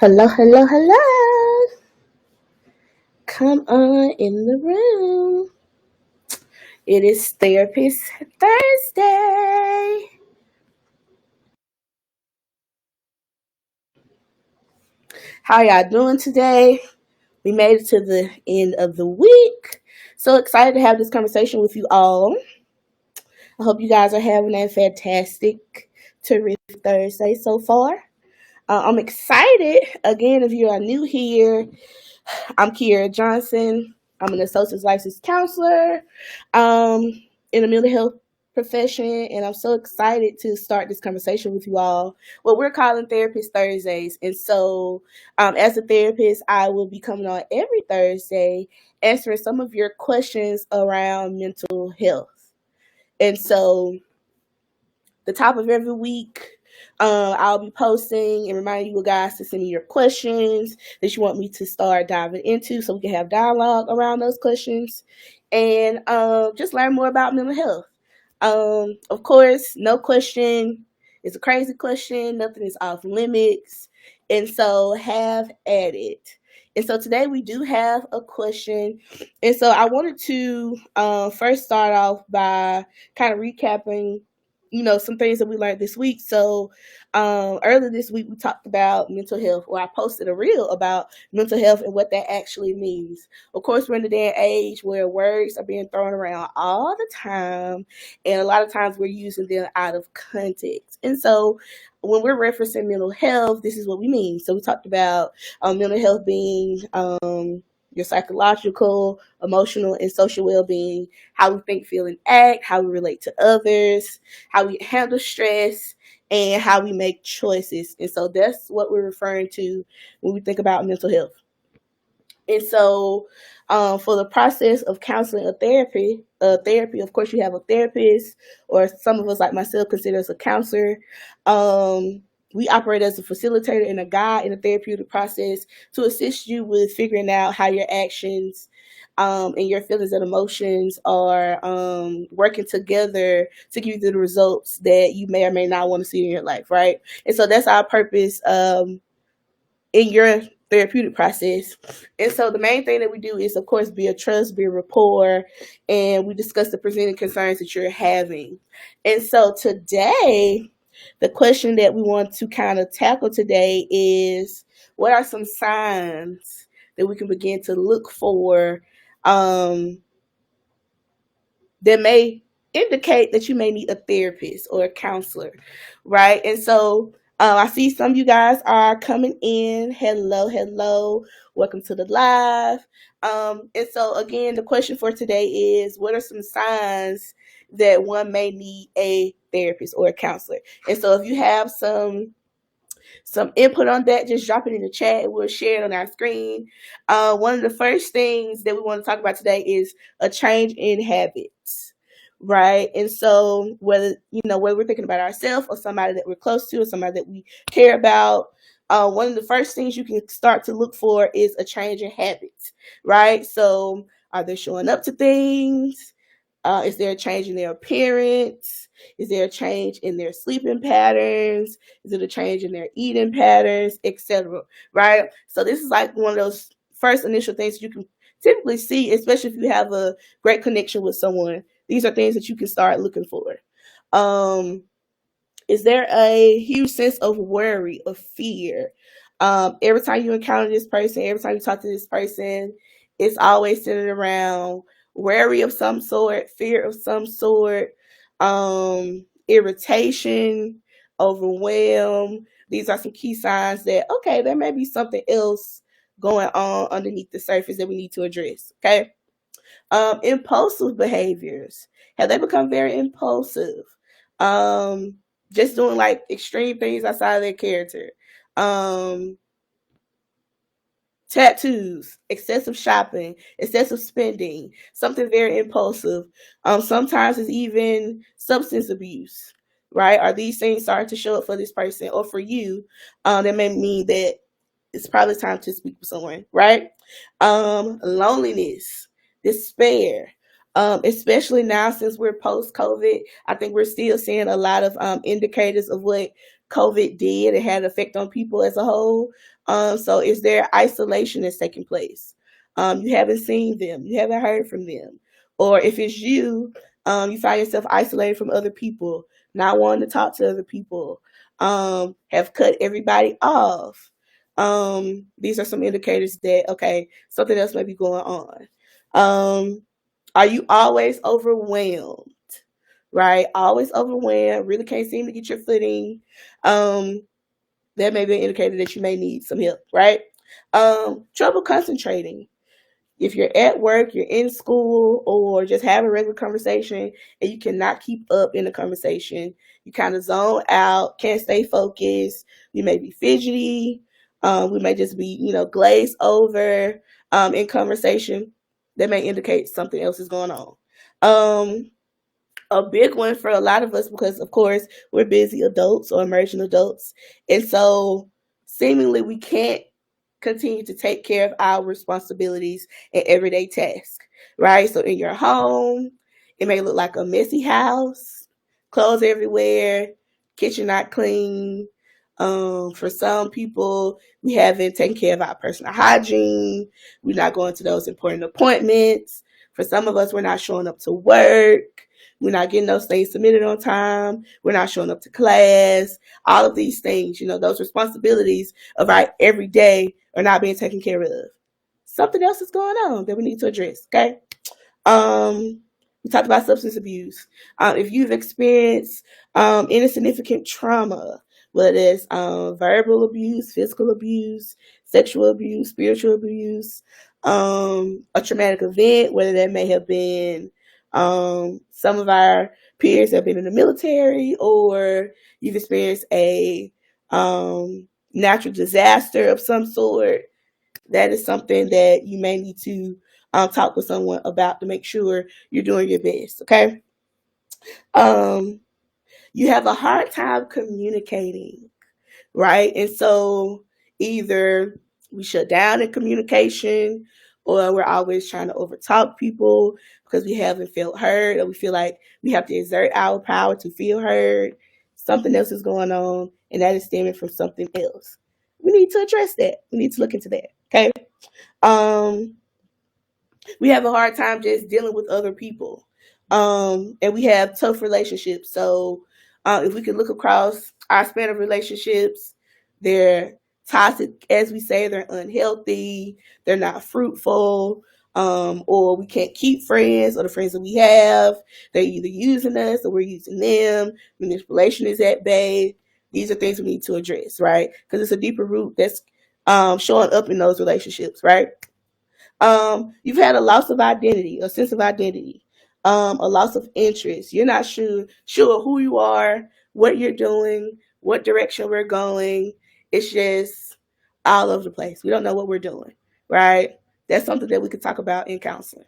Hello, hello, hello. Come on in the room. It is Therapist Thursday. How y'all doing today? We made it to the end of the week. So excited to have this conversation with you all. I hope you guys are having a fantastic, terrific Thursday so far. I'm excited. Again, if you are new here, I'm Kiera Johnson. I'm an associate licensed counselor um, in the mental health profession, and I'm so excited to start this conversation with you all. What we're calling Therapist Thursdays, and so as a therapist, I will be coming on every Thursday answering some of your questions around mental health. And so the top of every week. I'll be posting and reminding you guys to send me your questions that you want me to start diving into so we can have dialogue around those questions and just learn more about mental health. Of course, no question is a crazy question, nothing is off limits. And so have at it. And so today we do have a question. And so I wanted to first start off by kind of recapping some things that we learned this week. So earlier this week we talked about mental health, or I posted a reel about mental health and what that actually means. Of course, we're in the day and age where words are being thrown around all the time, and a lot of times we're using them out of context. And so when we're referencing mental health, this is what we mean. So we talked about mental health being your psychological, emotional, and social well-being, how we think, feel, and act, how we relate to others, how we handle stress, and how we make choices. And so that's what we're referring to when we think about mental health. And so, for the process of counseling or therapy, of course, you have a therapist, or some of us, like myself, consider us a counselor. We operate as a facilitator and a guide in the therapeutic process to assist you with figuring out how your actions and your feelings and emotions are working together to give you the results that you may or may not want to see in your life, right? And so that's our purpose in your therapeutic process. And so the main thing that we do is, of course, build trust, build rapport, and we discuss the presenting concerns that you're having. And so today, the question that we want to kind of tackle today is, what are some signs that we can begin to look for um, that may indicate that you may need a therapist or a counselor, right? And so I see some of you guys are coming in. Hello, hello. Welcome to the live. And so, again, the question for today is, what are some signs that one may need a therapist or a counselor? And so if you have some input on that, just drop it in the chat and we'll share it on our screen. One of the first things that we want to talk about today is a change in habits, right? And so whether we're thinking about ourselves or somebody that we're close to or somebody that we care about, one of the first things you can start to look for is a change in habits, right? So are they showing up to things? Is there a change in their appearance? Is there a change in their sleeping patterns? Is it a change in their eating patterns, etc.? Right? So this is like one of those first initial things you can typically see, especially if you have a great connection with someone. These are things that you can start looking for. Is there a huge sense of worry, of fear? Every time you encounter this person, every time you talk to this person, it's always centered around worry of some sort, fear of some sort, irritation, overwhelm. These are some key signs that, okay, there may be something else going on underneath the surface that we need to address. Okay. Impulsive behaviors. Have they become very impulsive? Um, just doing like extreme things outside of their character. Um, Tattoos, excessive shopping, excessive spending, something very impulsive. Sometimes it's even substance abuse, right? Are these things starting to show up for this person or for you? That may mean that it's probably time to speak with someone, right? Loneliness, despair, especially now since we're post COVID. I think we're still seeing a lot of indicators of what COVID did. It had an effect on people as a whole. So is there isolation that's taking place? You haven't seen them, you haven't heard from them, or if it's you, you find yourself isolated from other people, not wanting to talk to other people, have cut everybody off. These are some indicators that okay, something else may be going on. Are you always overwhelmed? Right, always overwhelmed, really can't seem to get your footing. That may be an indicator that you may need some help, right? Trouble concentrating. If you're at work, you're in school, or just have a regular conversation and you cannot keep up in the conversation, you kind of zone out, can't stay focused, you may be fidgety, we may just be, glazed over in conversation. That may indicate something else is going on. A big one for a lot of us because, of course, we're busy adults or emerging adults. And so, seemingly, we can't continue to take care of our responsibilities and everyday tasks, right? So, in your home, it may look like a messy house, clothes everywhere, kitchen not clean. For some people, we haven't taken care of our personal hygiene. We're not going to those important appointments. For some of us, we're not showing up to work. We're not getting those things submitted on time. We're not showing up to class. All of these things, those responsibilities of our everyday are not being taken care of. Something else is going on that we need to address, okay? We talked about substance abuse. If you've experienced any significant trauma, whether it's verbal abuse, physical abuse, sexual abuse, spiritual abuse, a traumatic event, whether that may have been some of our peers have been in the military, or you've experienced a natural disaster of some sort, that is something that you may need to talk with someone about to make sure you're doing your best, okay? Um, you have a hard time communicating, right? And so either we shut down in communication, or we're always trying to overtalk people because we haven't felt heard, or we feel like we have to exert our power to feel heard. Something else is going on, and that is stemming from something else. We need to address that. We need to look into that. Okay. Um, we have a hard time just dealing with other people, and we have tough relationships. So if we could look across our span of relationships, they're toxic, as we say, they're unhealthy, they're not fruitful, or we can't keep friends, or the friends that we have, they're either using us or we're using them. Manipulation is at bay. These are things we need to address, right? Because it's a deeper root that's showing up in those relationships, right? You've had a loss of identity, a sense of identity, a loss of interest. You're not sure who you are, what you're doing, what direction we're going. It's just all over the place. We don't know what we're doing, right? That's something that we could talk about in counseling.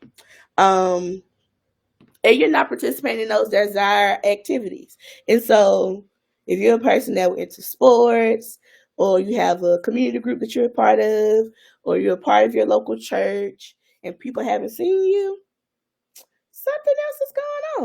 Um, and you're not participating in those desired activities. And so, if you're a person that were into sports, or you have a community group that you're a part of, or you're a part of your local church, and people haven't seen you, something else is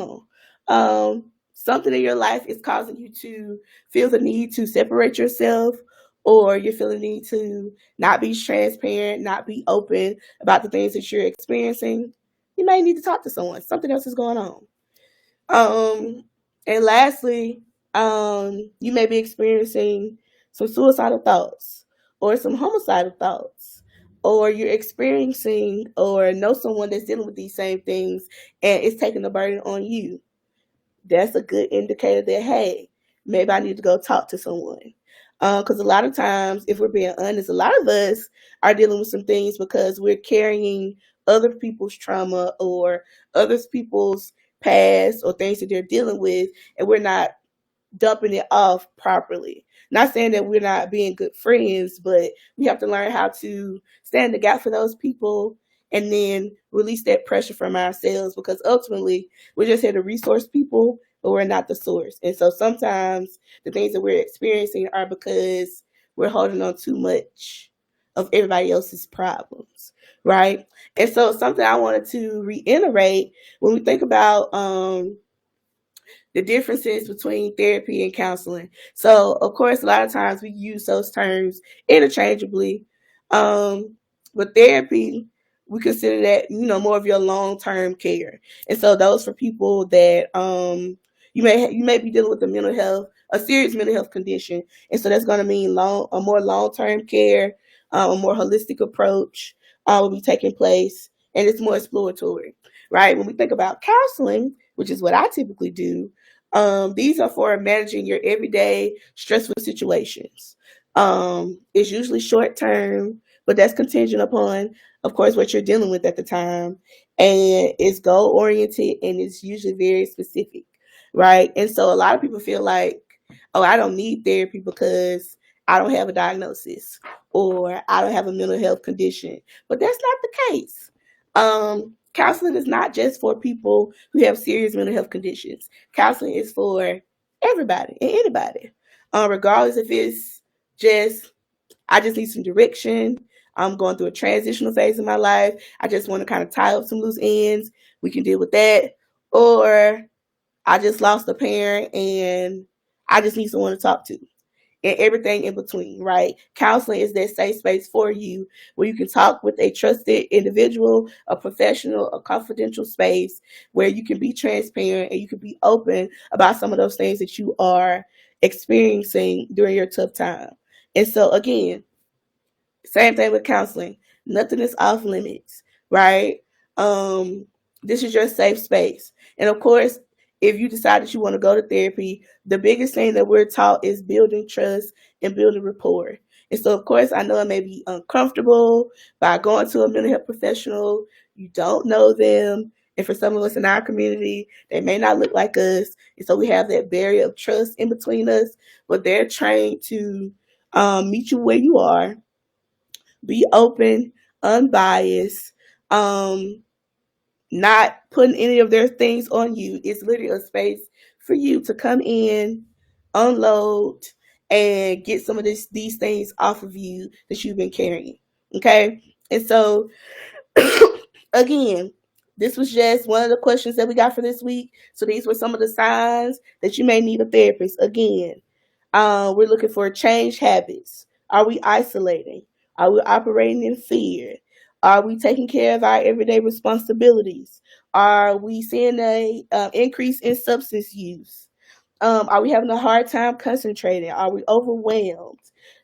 going on. Something in your life is causing you to feel the need to separate yourself, or you're feeling the need to not be transparent, not be open about the things that you're experiencing. You may need to talk to someone. Something else is going on. Um, and lastly, you may be experiencing some suicidal thoughts or some homicidal thoughts, or you're experiencing or know someone that's dealing with these same things and it's taking the burden on you. That's a good indicator that, hey, maybe I need to go talk to someone. Because a lot of times, if we're being honest, a lot of us are dealing with some things because we're carrying other people's trauma or other people's past or things that they're dealing with, and we're not dumping it off properly. Not saying that we're not being good friends, but we have to learn how to stand the gap for those people and then release that pressure from ourselves, because ultimately we're just here to resource people, but we're not the source. And so sometimes the things that we're experiencing are because we're holding on too much of everybody else's problems, right? And so something I wanted to reiterate when we think about the differences between therapy and counseling. So, of course, a lot of times we use those terms interchangeably. But therapy, we consider that, more of your long-term care. And so those for people that you may be dealing with a serious mental health condition. And so that's going to mean a more long-term care, a more holistic approach will be taking place, and it's more exploratory, right? When we think about counseling, which is what I typically do, these are for managing your everyday stressful situations. It's usually short term, but that's contingent upon, of course, what you're dealing with at the time. And it's goal oriented and it's usually very specific, right? And so a lot of people feel like, oh, I don't need therapy because I don't have a diagnosis or I don't have a mental health condition. But that's not the case. Counseling is not just for people who have serious mental health conditions. Counseling is for everybody and anybody, regardless if it's just, I just need some direction. I'm going through a transitional phase in my life. I just want to kind of tie up some loose ends. We can deal with that. Or I just lost a parent and I just need someone to talk to, and everything in between, right? Counseling is that safe space for you where you can talk with a trusted individual, a professional, a confidential space where you can be transparent and you can be open about some of those things that you are experiencing during your tough time. And so, again, same thing with counseling. Nothing is off limits, right? Um, this is your safe space. And of course, if you decide that you want to go to therapy, the biggest thing that we're taught is building trust and building rapport. And so, of course, I know it may be uncomfortable by going to a mental health professional. You don't know them. And for some of us in our community, they may not look like us. And so we have that barrier of trust in between us, but they're trained to meet you where you are, be open, unbiased, um, not putting any of their things on you. It's literally a space for you to come in, unload, and get some of these things off of you that you've been carrying. Okay? And so again, this was just one of the questions that we got for this week. So these were some of the signs that you may need a therapist. Again, we're looking for change habits. Are we isolating? Are we operating in fear? Are we taking care of our everyday responsibilities? Are we seeing a increase in substance use? Are we having a hard time concentrating? Are we overwhelmed?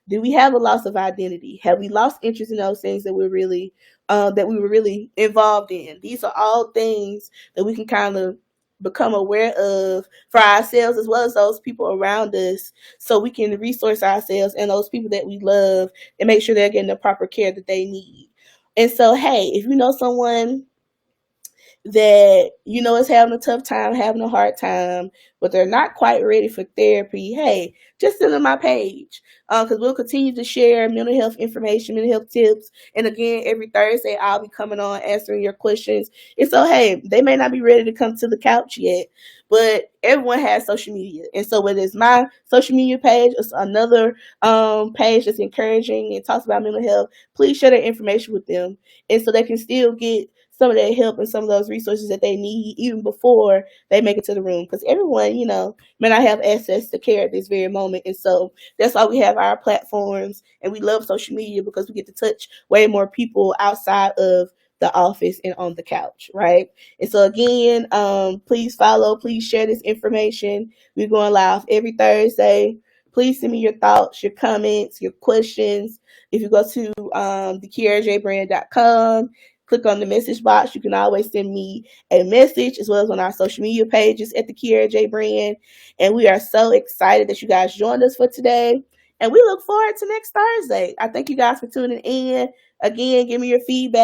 Do we have a loss of identity? Have we lost interest in those things that we were really involved in? These are all things that we can kind of become aware of for ourselves as well as those people around us, so we can resource ourselves and those people that we love and make sure they're getting the proper care that they need. And so, hey, if you know someone that is having a tough time, having a hard time, but they're not quite ready for therapy, hey, just send them my page, because we'll continue to share mental health information, mental health tips. And again, every Thursday I'll be coming on answering your questions. And so, hey, they may not be ready to come to the couch yet, but everyone has social media. And so whether it's my social media page or another page that's encouraging and talks about mental health, please share that information with them, and so they can still get some of that help and some of those resources that they need even before they make it to the room. Because everyone, may not have access to care at this very moment. And so that's why we have our platforms, and we love social media because we get to touch way more people outside of the office and on the couch, right? And so again, please follow, please share this information. We're going live every Thursday. Please send me your thoughts, your comments, your questions. If you go to thekiarajbrand.com, click on the message box. You can always send me a message, as well as on our social media pages at the Kiara J Brand. And we are so excited that you guys joined us for today. And we look forward to next Thursday. I thank you guys for tuning in. Again, give me your feedback.